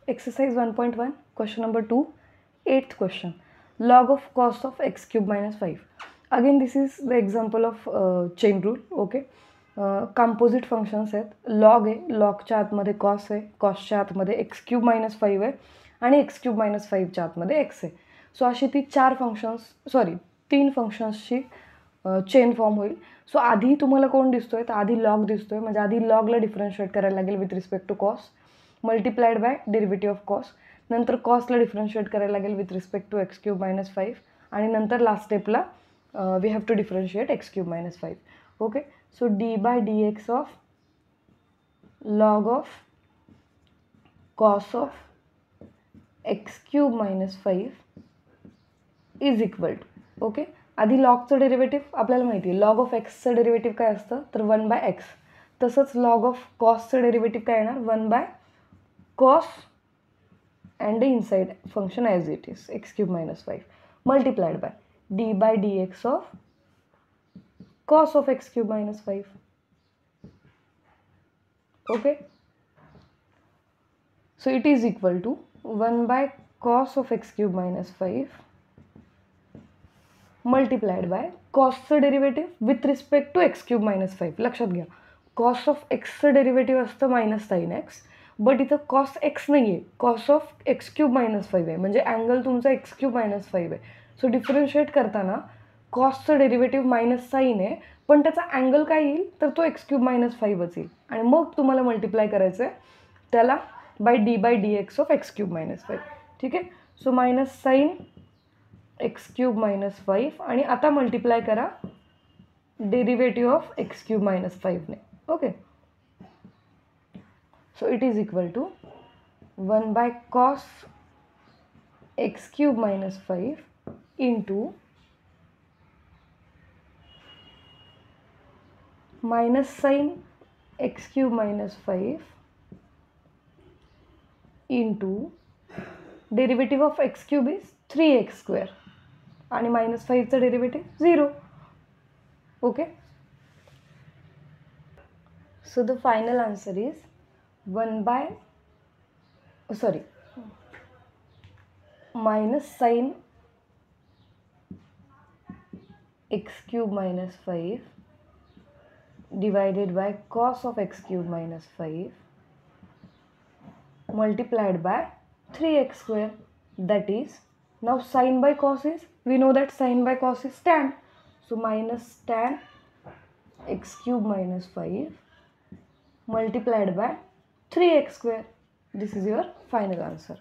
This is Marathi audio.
Exercise 1.1, question number 2, 8th question. Log of cos of x cube minus 5. Again, this is the example of chain rule. Okay. Composite functions आहेत. log आहे, logच्या आतमध्ये cos आहे, cosच्या आतमध्ये x cube minus 5 आहे आणि x cube minus 5च्या आतमध्ये x आहे. सो अशी ती तीन फंक्शन्सची चेन फॉर्म होईल. सो आधी तुम्हाला कोण दिसतोय, तर आधी लॉग दिसतोय, म्हणजे आधी लॉगला डिफरन्शिएट करायला लागेल with respect to cos multiplied by derivative of cos. नंतर कॉसला डिफरन्शिएट करायला लागेल with respect to x cube minus 5 आणि नंतर लास्ट स्टेपला we have to differentiate x cube minus 5. Okay. So d by d x of log of cos of x cube minus 5 is equal to. Okay. आधी लॉगचं डेरिव्हेटिव्ह आपल्याला माहिती आहे. लॉग ऑफ एक्सचं डेरिव्हेटिव्ह काय असतं, तर 1 बाय एक्स. तसंच लॉग ऑफ कॉसचं डेरिव्हेटिव्ह काय येणार, 1 by cos and the inside function as it is x cube minus 5 multiplied by d by dx of cos of x cube minus 5. Okay, so it is equal to 1 by cos of x cube minus 5 multiplied by cos चं derivative with respect to x cube minus 5. लक्षात घ्या, cos of x चं डेरिव्हेटिव्ह असतं मायनस साइन एक्स, बट इथं कॉस एक्स नाही आहे, cos of x cube minus 5 आहे, म्हणजे अँगल तुमचा एक्स क्यूब मायनस 5 आहे. सो डिफरन्शिएट करताना कॉसचं डेरिव्हेटिव्ह मायनस साईन आहे, पण त्याचा अँगल काय येईल, तर तो एक्स क्यूब मायनस 5च येईल आणि मग तुम्हाला मल्टिप्लाय करायचं आहे त्याला by d x of x cube minus 5. ठीक आहे. So minus sine x cube minus 5 आणि आता मल्टिप्लाय करा derivative of x cube minus 5ने. Okay. So it is equal to 1 by cos x cube minus 5 into minus sin x cube minus 5 into derivative of x cube is 3x square आणि minus 5चा derivative 0. Okay. So the final answer is 1 by minus sin x cube minus 5 divided by cos of x cube minus 5 multiplied by 3x square. That is, now sin by cos is, we know that sin by cos is tan, so minus tan x cube minus 5 multiplied by 3x square. This is your final answer.